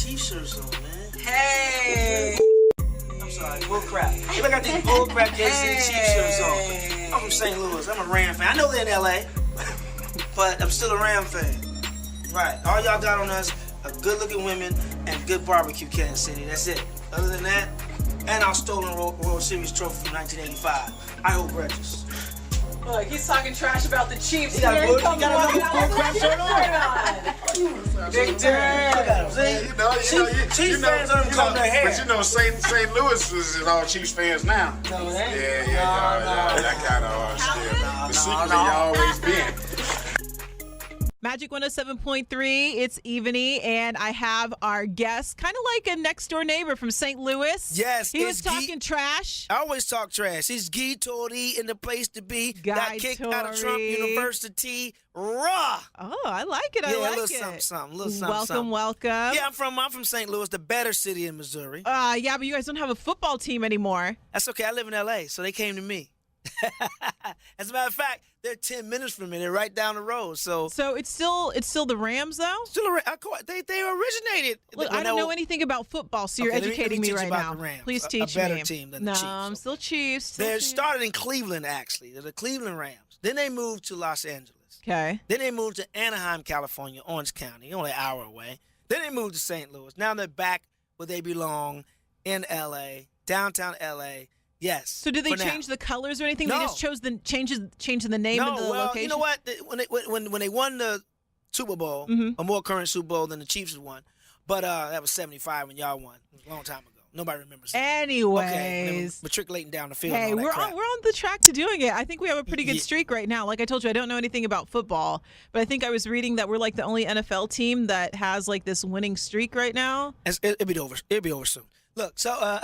Chiefs shirts on, man. Hey! I'm sorry, bullcrap. Hey, look, I got these bullcrap Kansas City Chiefs shirts on. I'm from St. Louis. I'm a Ram fan. I know they're in L.A., but I'm still a Ram fan. Right. All y'all got on us are good-looking women and good barbecue, Kansas City. That's it. Other than that, and our stolen World Series trophy from 1985. I hold grudges. Look, he's talking trash about the Chiefs. He got a bullcrap shirt on. Victor. Look at him. See? Chiefs fans don't even comb their hair. But you know, St. Louis is all Chiefs fans now. No, it ain't. Yeah. That kind of still. The secretly always been. Magic 107.3, it's Evany, and I have our guest, kind of like a next-door neighbor from St. Louis. Yes, he was talking trash. I always talk trash. He's Guy Torry in the place to be. Guy Got kicked out of Trump Torry. University. Raw. Oh, I like it. I Yeah, like a little it. something. Welcome. Yeah, I'm from St. Louis, the better city in Missouri. Yeah, but you guys don't have a football team anymore. That's okay. I live in L.A., so they came to me. As a matter of fact, they're 10 minutes from me. They're right down the road. So it's still the Rams, though? They originated. Look, I don't know anything about football, so you're educating me right now. Please teach me. A better team than the Chiefs. No, I'm still Chiefs. They started in Cleveland, actually. They're the Cleveland Rams. Then they moved to Los Angeles. Okay. Then they moved to Anaheim, California, Orange County, only an hour away. Then they moved to St. Louis. Now they're back where they belong in L.A., downtown L.A., Yes. So did they change the colors or anything? No. They just chose changing the name and the location? You know what? When they won the Super Bowl, a more current Super Bowl than the Chiefs had won, but that was 75 when y'all won. It was a long time ago. Nobody remembers that. Anyways. Okay, matriculating down the field. Hey, and all we're that crap. on the track to doing it. I think we have a pretty good streak right now. Like I told you, I don't know anything about football, but I think I was reading that we're like the only NFL team that has like this winning streak right now. It'll be over. It'll be over soon. Look, so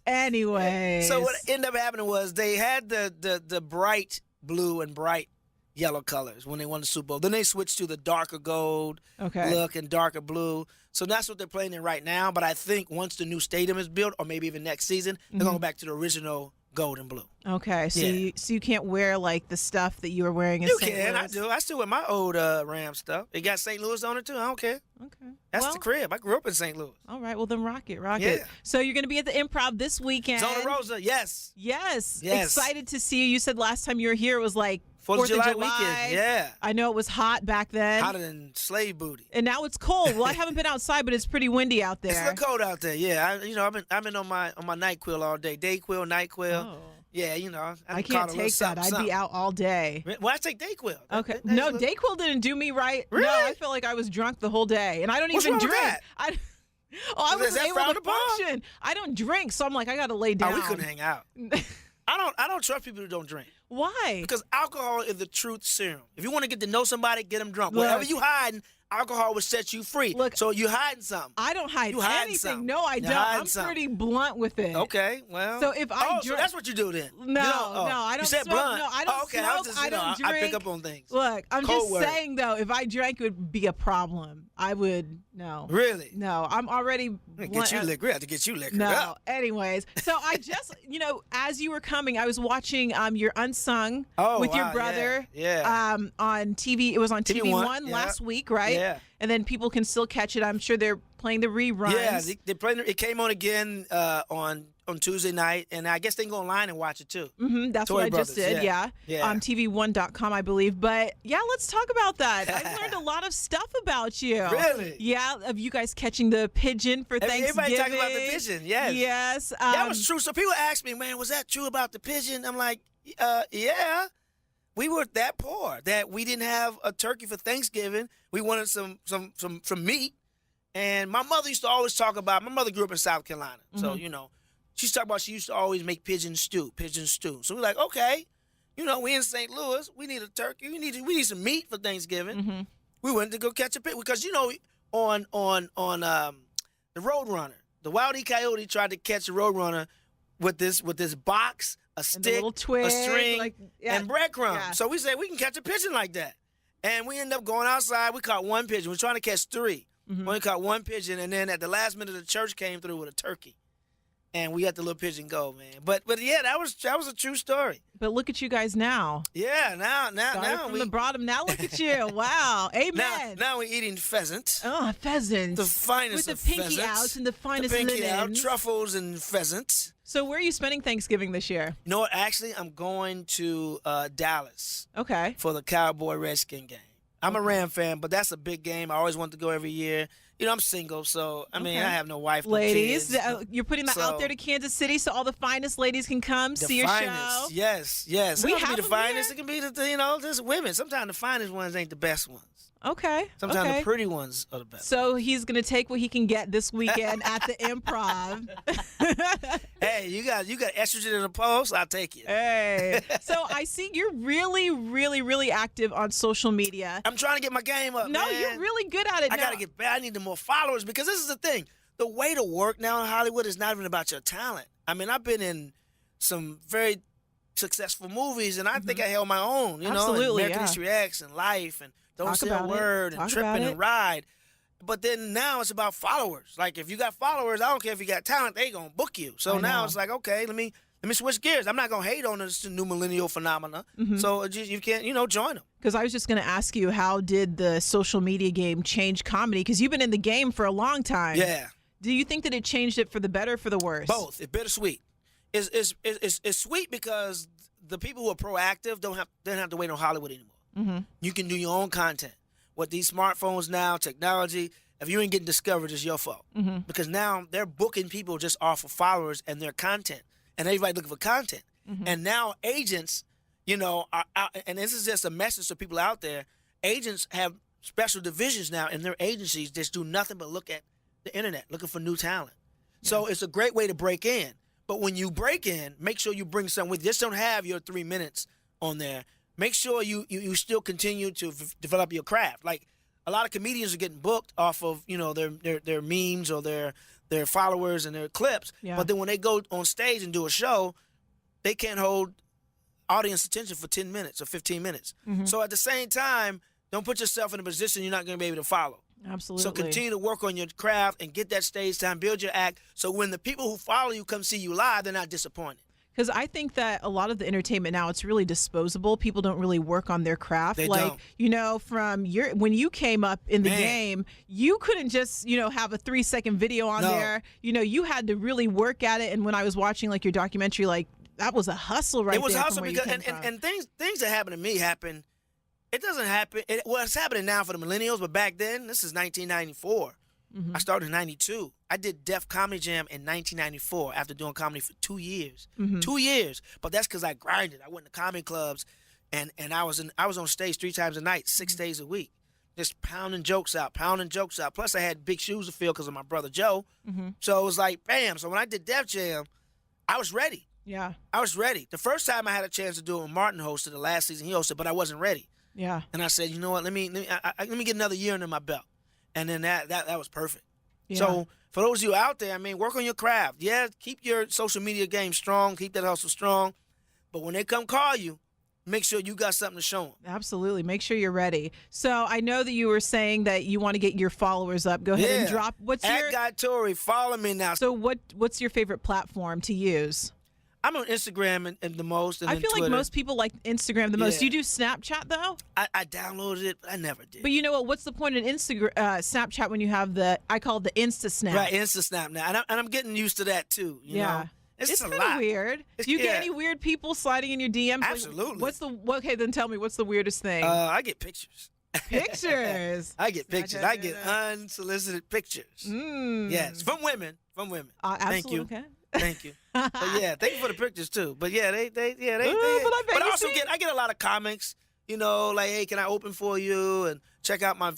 Anyways. So what ended up happening was they had the bright blue and bright yellow colors when they won the Super Bowl. Then they switched to the darker gold look and darker blue. So that's what they're playing in right now. But I think once the new stadium is built, or maybe even next season, they're going back to the original gold and blue. Okay, so you can't wear like the stuff that you were wearing in St. Louis? You can, I do. I still wear my old Ram stuff. It got St. Louis on it too. I don't care. Okay. That's the crib. I grew up in St. Louis. All right, well then rock it. So you're going to be at the Improv this weekend. Zona Rosa, yes. Yes. Excited to see you. You said last time you were here it was like 4th of July weekend, yeah. I know it was hot back then. Hotter than slave booty. And now it's cold. Well, I haven't been outside, but it's pretty windy out there. It's a little cold out there, yeah. I've been on my NyQuil all day. Day quill, NyQuil. Oh. Yeah, I can't take that. I'd be out all day. Well, I take Dayquil. Okay. No, Dayquil didn't do me right. Really? No, I felt like I was drunk the whole day, and I don't even drink. I wasn't able to function. I don't drink, so I'm like, I got to lay down. Oh, we couldn't hang out. I don't trust people who don't drink. Why? Because alcohol is the truth serum. If you want to get to know somebody, get them drunk. Whatever you hiding, alcohol will set you free. Look, so you hiding something. I don't hide anything. Something. No, I don't. I'm pretty blunt with it. Okay, well. So if I drink, so that's what you do then. No, I don't. You said smoke. blunt. No, I don't smoke. I don't drink. I pick up on things. Look, I'm just saying though, if I drank, it would be a problem. I would no. Really? No, I'm already. Get you liquor. We have to get you liquor. No. Anyways, so I just as you were coming, I was watching your Unsung with your brother. Yeah. On TV. It was on TV1 last week, right? Yeah. And then people can still catch it. I'm sure they're playing the reruns. Yeah, they playing. It came on again on Tuesday night, and I guess they can go online and watch it too. That's Torry what I just did. Yeah. TV1.com, I believe. But yeah, let's talk about that. I've learned a lot of stuff about you. Really? Yeah, of you guys catching the pigeon for Thanksgiving. Everybody talking about the pigeon. Yes. Yes. That was true. So people ask me, man, was that true about the pigeon? I'm like, yeah. We were that poor that we didn't have a turkey for Thanksgiving. We wanted some meat. And my mother used to always talk about, my mother grew up in South Carolina. So, she's talking about she used to always make pigeon stew. So we're like, okay, we in St. Louis. We need a turkey. We need some meat for Thanksgiving. We went to go catch a pigeon because, on the Roadrunner, the Wild E. Coyote tried to catch a Roadrunner with this box, a stick, a twig, string, and breadcrumbs. Yeah. So we said we can catch a pigeon like that. And we ended up going outside. We caught one pigeon. We were trying to catch three. We only caught one pigeon, and then at the last minute, the church came through with a turkey. and we let the little pigeon go, man. But yeah, that was a true story. But look at you guys now. Yeah, now Started from we the bottom. Now look at you. Wow. Amen. now we're eating pheasant. Oh, pheasants. The finest with of the pinky pheasants. out and the finest the pinky out, linens. truffles and pheasant. So where are you spending Thanksgiving this year? You know what? Actually, I'm going to Dallas Okay. for the Cowboy Redskin game. I'm a Ram fan, but that's a big game. I always want to go every year. You know, I'm single, so I mean, Okay. I have no wife, no Ladies, kids. you're putting that out So- there to Kansas City so all the finest ladies can come The see your finest, show. yes. We It don't have be the them finest. here. It can be just women. Sometimes the finest ones ain't the best ones. Okay. Sometimes okay. the pretty ones are the best. So he's going to take what he can get this weekend at the Improv. Hey, you got estrogen in the post. I'll take it. Hey. So I see you're really, really, really active on social media. I'm trying to get my game up. No, man. you're really good at it. I now. gotta get better. I need the more followers because this is the thing. The way to work now in Hollywood is not even about your talent. I mean, I've been in some very successful movies, and I think I held my own. You know, Absolutely, American yeah. History X and Life and Don't Talk Say a about it. Word and Talk Tripping about and it. Ride. But then now it's about followers. Like if you got followers, I don't care if you got talent, they gonna book you. So I now know. it's like, okay, let me switch gears. I'm not gonna hate on this new millennial phenomena. Mm-hmm. So you can't, join them. Because I was just going to ask you, how did the social media game change comedy? Because you've been in the game for a long time. Yeah. Do you think that it changed it for the better or for the worse? Both. It's bittersweet. It's sweet because the people who are proactive don't have to wait on Hollywood anymore. Mm-hmm. You can do your own content. With these smartphones now, technology, if you ain't getting discovered, it's your fault. Mm-hmm. Because now they're booking people just off of followers and their content. And everybody looking for content. Mm-hmm. And now agents, are out, and this is just a message to people out there. Agents have special divisions now in their agencies that do nothing but look at the internet, looking for new talent. So it's a great way to break in. But when you break in, make sure you bring something with you. Just don't have your 3 minutes on there. Make sure you still continue to develop your craft. Like a lot of comedians are getting booked off of their memes or their followers and their clips. Yeah. But then when they go on stage and do a show, they can't hold audience attention for 10 minutes or 15 minutes. Mm-hmm. So at the same time, don't put yourself in a position you're not going to be able to follow. Absolutely. So continue to work on your craft and get that stage time, build your act. So when the people who follow you come see you live, they're not disappointed. Because I think that a lot of the entertainment now, it's really disposable. People don't really work on their craft. They like, don't. From when you came up in the Man. game, you couldn't just, have a 3-second video on No. there. You had to really work at it. And when I was watching like your documentary, like that was a hustle right there. It was from hustle where you because came from. and things that happen to me happen. It doesn't happen. It's happening now for the millennials, but back then, this is 1994. Mm-hmm. I started in 92. I did Def Comedy Jam in 1994 after doing comedy for 2 years. Mm-hmm. 2 years. But that's because I grinded. I went to comedy clubs, and I was on stage 3 times a night, 6 Mm-hmm. days a week, just pounding jokes out. Plus, I had big shoes to fill because of my brother Joe. Mm-hmm. So it was like, bam. So when I did Def Jam, I was ready. Yeah. I was ready. The first time I had a chance to do it when Martin hosted, the last season he hosted, but I wasn't ready. Yeah. And I said, you know what? Let me get another year under my belt, and then that was perfect. Yeah. So for those of you out there, I mean, work on your craft. Yeah, keep your social media game strong, keep that hustle strong. But when they come call you, make sure you got something to show them. Absolutely. Make sure you're ready. So I know that you were saying that you want to get your followers up. Go ahead and drop. What's at your Guy Torry? Follow me now. So what's your favorite platform to use? I'm on Instagram and the most, and I then feel like Twitter. most people like Instagram the most. Yeah. You do Snapchat though? I downloaded it, but I never did. But you know what? What's the point in Snapchat when you have I call it the Insta Snap? Right, Insta Snap now, and I'm getting used to that too. You know? It's just a kind lot. of weird. Do you get any weird people sliding in your DMs? Absolutely. Okay, then tell me, what's the weirdest thing? I get pictures. Pictures. I get pictures. I get unsolicited pictures. Yes, from women. Absolutely. Thank you. Okay. Thank you. But yeah, thank you for the pictures too. But yeah, they. But I bet But you also see- I get a lot of comics. Like, hey, can I open for you and check out my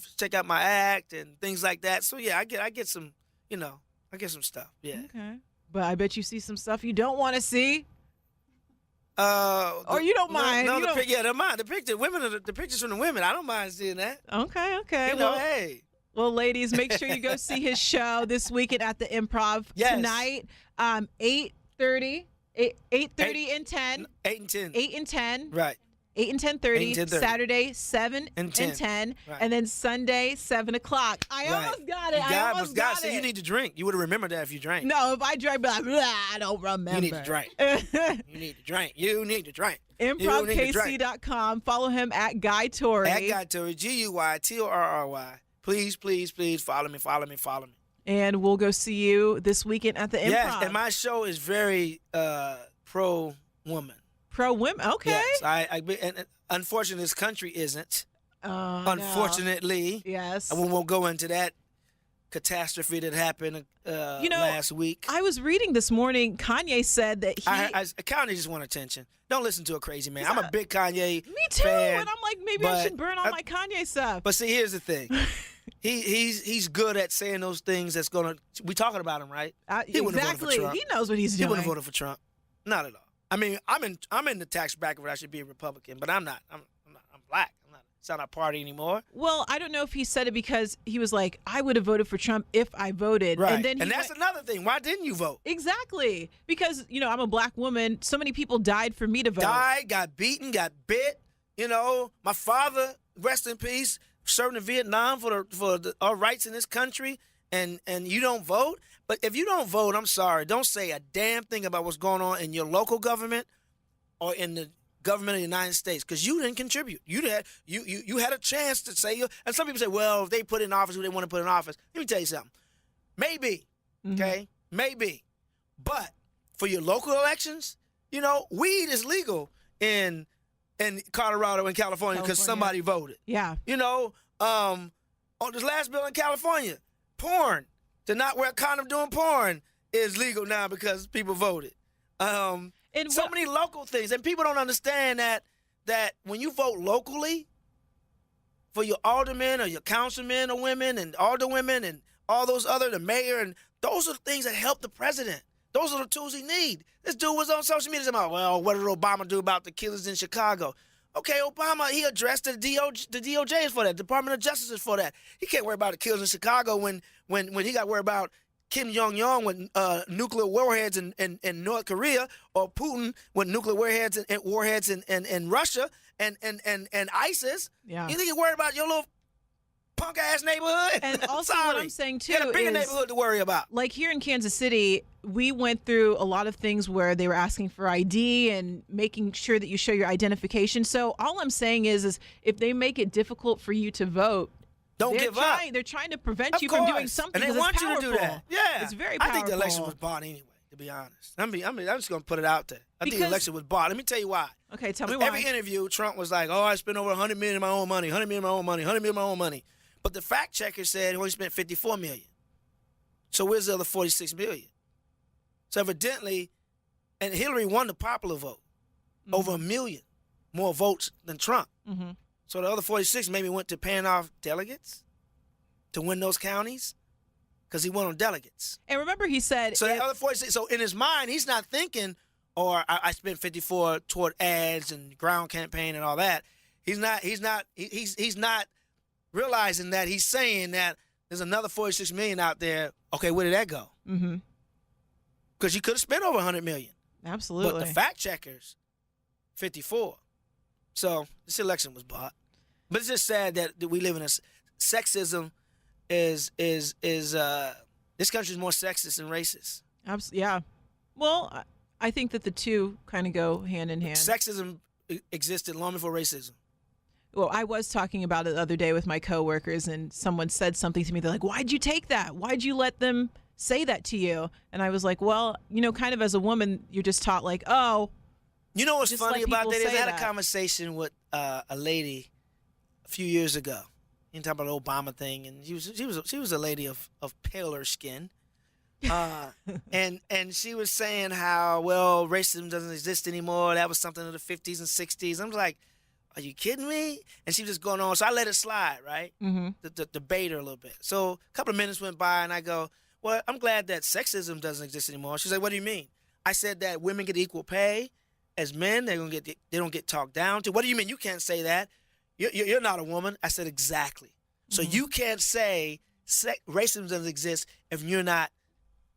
act and things like that. So yeah, I get some. I get some stuff. Yeah. Okay. But I bet you see some stuff you don't want to see. Or Or you don't mind. No, You don't- they mind. The picture, the pictures from the women. I don't mind seeing that. Okay. Hey. Well, ladies, make sure you go see his show this weekend at the Improv Yes. tonight, 8:30 and 10. 8 and 10. 8 and 10. Right. 8 and 10:30. 8 and 10:30. Saturday, 7 And 10. Right. And then Sunday, 7 o'clock. I almost got it. I almost got So it. you need to drink. You would have remembered that if you drank. No, if I drank, but I don't remember. You need to drink. You need to drink. You need to drink. ImprovKC.com. Follow him at Guy Torry. At Guy Torry, GUYTORRY. Please, please, please follow me. And we'll go see you this weekend at the Improv. Yes, and my show is very pro-woman. Pro-women? Okay. Yes, and unfortunately, this country isn't. Unfortunately. No. Yes. We won't go into that catastrophe that happened last week. I was reading this morning, Kanye said that he... Kanye just want attention. Don't listen to a crazy man. I'm a big Kanye Me too. fan, And I'm like, maybe I should burn all my Kanye stuff. But see, here's the thing. He's good at saying those things that's going to... We talking about him, right? He wouldn't have voted for Exactly. Trump. He knows what he's doing. He wouldn't have voted for Trump. Not at all. I mean, I'm in the tax bracket where I should be a Republican, but I'm not. I'm black. It's not our party anymore. Well, I don't know if he said it because he was like, I would have voted for Trump if I voted. Right. And then that's another thing. Why didn't you vote? Exactly. Because, I'm a black woman. So many people died for me to vote. Died, got beaten, got bit. My father, rest in peace, served in Vietnam for our rights in this country, and you don't vote? But if you don't vote, I'm sorry, don't say a damn thing about what's going on in your local government or in the government of the United States, because you didn't contribute. You had a chance to say, and some people say, well, if they put in office who they want to put in office. Let me tell you something. Maybe, okay? Maybe. But for your local elections, weed is legal in Colorado and California because somebody voted. Yeah. On this last bill in California, porn, to not wear a condom doing porn is legal now because people voted. Many local things, and people don't understand that when you vote locally for your aldermen or your councilmen or women and alderwomen and all those the mayor, and those are the things that help the president. Those are the tools he need. This dude was on social media saying, well, what did Obama do about the killers in Chicago? Okay, Obama, he addressed the DOJ is for that. Department of Justice is for that. He can't worry about the killers in Chicago when he got to worry about Kim Jong-un with nuclear warheads in North Korea, or Putin with nuclear warheads in Russia and ISIS. Yeah. You think you're worried about your little punk-ass neighborhood? And also what I'm saying, too, you got a bigger is, neighborhood to worry about. Like here in Kansas City, we went through a lot of things where they were asking for ID and making sure that you show your identification. So all I'm saying is if they make it difficult for you to vote, Don't give up. They're trying to prevent you Of from doing course. something. And they want you to do that. Powerful. Yeah. It's very powerful. I think the election was bought anyway, to be honest. I'm just going to put it out there. I think the election was bought. Let me tell you why. Okay, tell me why. Every interview, Trump was like, I spent over $100 million of my own money, $100 million of my own money, $100 million of my own money. But the fact checker said he only spent $54 million. So where's the other $46 million? So evidently, and Hillary won the popular vote, over 1 million more votes than Trump. Mm-hmm. So the other 46 maybe went to paying off delegates to win those counties because he won on delegates. And remember, he said, so the other 46. So in his mind, he's not thinking, I spent 54 toward ads and ground campaign and all that. He's not realizing that he's saying that there's another 46 million out there. Okay, where did that go? Mm-hmm. Because you could have spent over 100 million. Absolutely. But the fact checkers, 54. So this election was bought. But it's just sad that we live in a sexism is this country is more sexist than racist. Yeah. Well, I think that the two kind of go hand in hand. Sexism existed long before racism. Well, I was talking about it the other day with my coworkers, and someone said something to me. They're like, "Why'd you take that? Why'd you let them say that to you?" And I was like, "Well, kind of as a woman, you're just taught like, oh." You know what's just funny about that is I had that. a conversation with a lady a few years ago. You talk about the Obama thing, and she was a lady of paler skin, and she was saying how racism doesn't exist anymore. That was something of the 50s and 60s. I'm like, are you kidding me? And she was just going on. So I let it slide, right? Mm-hmm. The debate her a little bit. So a couple of minutes went by, and I go, well, I'm glad that sexism doesn't exist anymore. She's like, what do you mean? I said that women get equal pay as men. They don't get talked down to. What do you mean? You can't say that. You're not a woman. I said, exactly. So you can't say racism doesn't exist if you're not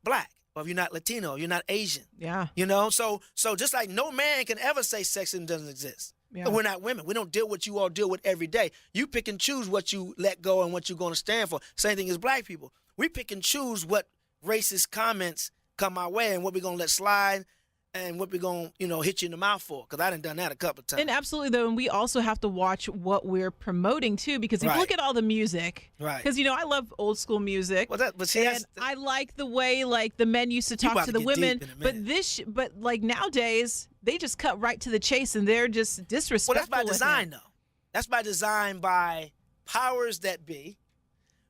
black, or if you're not Latino, or you're not Asian. Yeah. So just like no man can ever say sexism doesn't exist. Yeah. We're not women. We don't deal with what you all deal with every day. You pick and choose what you let go and what you're going to stand for. Same thing as black people. We pick and choose what racist comments come our way and what we're going to let slide and what we're going to, hit you in the mouth for. Because I done that a couple of times. And absolutely, though, and we also have to watch what we're promoting, too, because if you look at all the music, right? Because, I love old school music. Well, but see, and I like the way, the men used to talk to the women. But nowadays, they just cut right to the chase, and they're just disrespectful. Well, that's by design, though. That's by design by powers that be.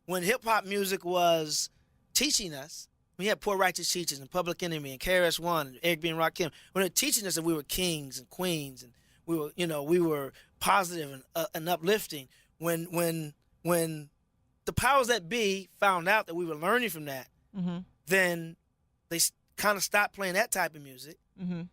When hip-hop music was teaching us, we had Poor Righteous Teachers and Public Enemy and KRS-One and Eric B. and Rakim. When they're teaching us that we were kings and queens and we were positive and uplifting. When the powers that be found out that we were learning from that, then they kind of stopped playing that type of music.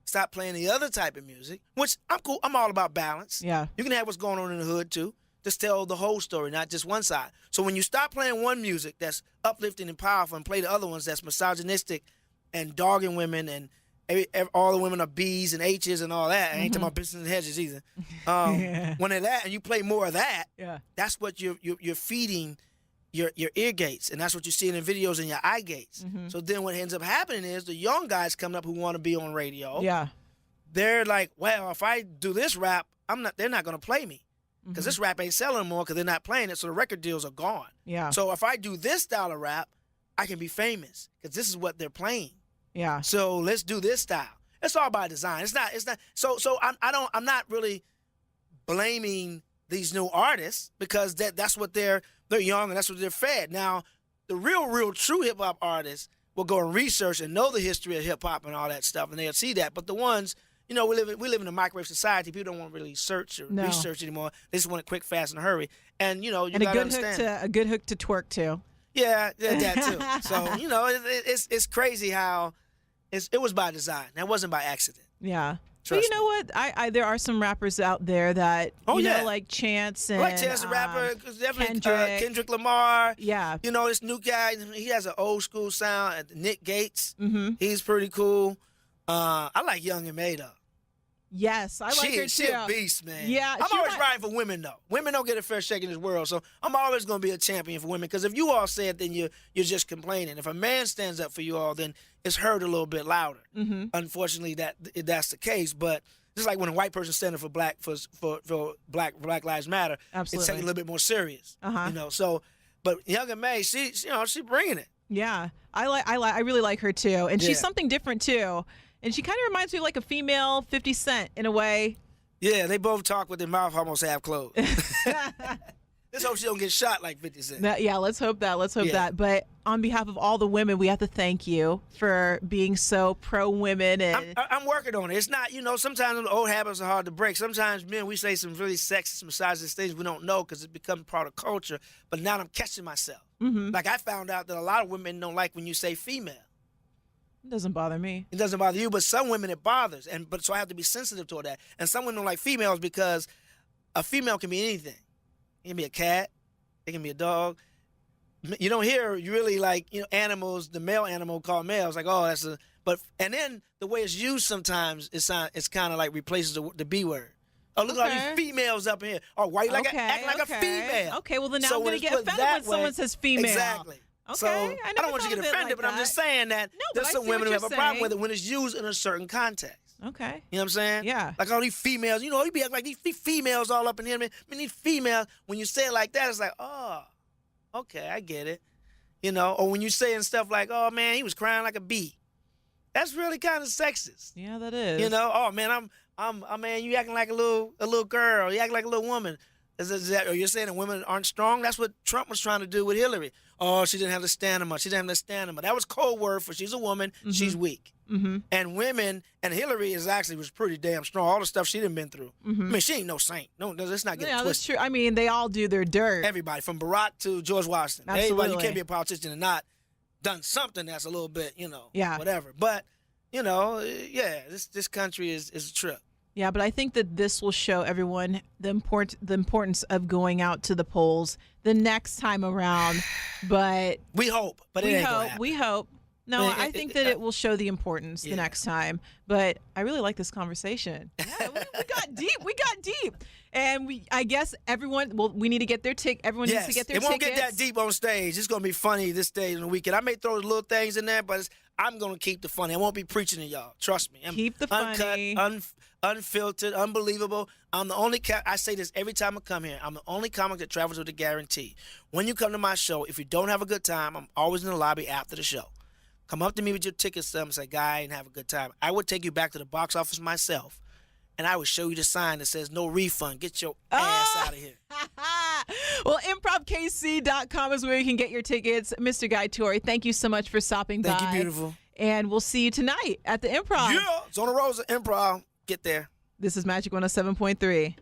Stop playing the other type of music, which I'm cool. I'm all about balance. Yeah. You can have what's going on in the hood, too. Just tell the whole story, not just one side. So when you stop playing one music that's uplifting and powerful and play the other ones that's misogynistic and dogging women and all the women are B's and H's and all that. I ain't talking about business and hedges either. When they're that and you play more of that, that's what you're feeding your ear gates, and that's what you're seeing in videos in your eye gates. So then what ends up happening is the young guys coming up who want to be on radio. Yeah. They're like, well, if I do this rap, they're not going to play me. Because this rap ain't selling anymore because they're not playing it, so the record deals are gone. Yeah. So if I do this style of rap, I can be famous because this is what they're playing. Yeah. So let's do this style. It's all by design. It's not. So I'm not really blaming these new artists because that's what they're young and that's what they're fed. Now, the real true hip hop artists will go and research and know the history of hip hop and all that stuff, and they'll see that. But the ones we live in a microwave society. People don't want to really search or research anymore. They just want it quick, fast, and hurry. And you gotta understand. A good hook to twerk to. Yeah, that too. So it's crazy how it was by design. That wasn't by accident. Yeah. Trust but you know what? I there are some rappers out there that like Chance and Chance the rapper, definitely Kendrick Lamar. Yeah. This new guy, he has an old school sound. Nick Gates, Mm-hmm. he's pretty cool. I like Young and May though. Yes, I like her too. She a beast, man. Yeah, I'm always riding for women though. Women don't get a fair shake in this world, so I'm always going to be a champion for women. Because if you all say it, then you're just complaining. If a man stands up for you all, then it's heard a little bit louder. Mm-hmm. Unfortunately, that's the case. But just like when a white person standing for Black Lives Matter, absolutely, it's taken a little bit more serious. Uh-huh. But Young and May, she bringing it. Yeah, I really like her too, and she's something different too. And she kind of reminds me of like a female 50 Cent in a way. Yeah, they both talk with their mouth almost half closed. Let's hope she don't get shot like 50 Cent. Let's hope that. But on behalf of all the women, we have to thank you for being so pro-women. And I'm working on it. It's not, sometimes the old habits are hard to break. Sometimes, men, we say some really sexist, misogynist things we don't know because it becomes part of culture. But now I'm catching myself. Mm-hmm. Like I found out that a lot of women don't like when you say female. It doesn't bother me. It doesn't bother you, but some women it bothers. So I have to be sensitive toward that. And some women don't like females because a female can be anything. It can be a cat. It can be a dog. You don't hear really like animals. The male animal called males like that's a. But and then the way it's used sometimes it's kind of like replaces the B word. Oh, look at all these females up in here. Or white act like a female. Okay, well then now I'm going to get offended when someone says female. Exactly. Okay, so I don't want you to get offended, but I'm just saying that there's some women who have a problem with it when it's used in a certain context. Okay. You know what I'm saying? Yeah. Like all these females, you be acting like these females all up in here. I mean, these females, when you say it like that, it's like, oh, okay, I get it. Or when you saying stuff like, oh, man, he was crying like a bee. That's really kind of sexist. Yeah, that is. Oh, man, man, you acting like a little girl. You acting like a little woman. Or you're saying that women aren't strong? That's what Trump was trying to do with Hillary. Oh, she didn't have the stamina. She didn't have the stamina. That was code word for she's a woman. Mm-hmm. She's weak. Mm-hmm. And women, and Hillary was pretty damn strong. All the stuff she done been through. Mm-hmm. I mean, she ain't no saint. No, let's not get it twisted. That's true. I mean, they all do their dirt. Everybody, from Barack to George Washington. Absolutely. Everybody, you can't be a politician and not done something that's a little bit, yeah, whatever. But, this country is a trip. Yeah, but I think that this will show everyone the importance of going out to the polls the next time around. But we hope, but it ain't gonna happen. We hope. No, I think that it will show the importance the next time. But I really like this conversation. Yeah, we got deep. We got deep. And I guess everyone, we need to get their everyone needs to get their tickets. It won't get that deep on stage. It's going to be funny this stage on the weekend. I may throw little things in there, but I'm going to keep the funny. I won't be preaching to y'all. Trust me. Keep the funny. Uncut, unfiltered, unbelievable. I'm the only I say this every time I come here. I'm the only comic that travels with a guarantee. When you come to my show, if you don't have a good time, I'm always in the lobby after the show. Come up to me with your ticket stub and say, "Guy, and have a good time." I would take you back to the box office myself, and I would show you the sign that says "No refund." Get your ass out of here. Well, improvkc.com is where you can get your tickets. Mr. Guy Torry, thank you so much for stopping by. Thank you, beautiful. And we'll see you tonight at the Improv. Yeah, Zona Rosa Improv. Get there. This is Magic 107.3.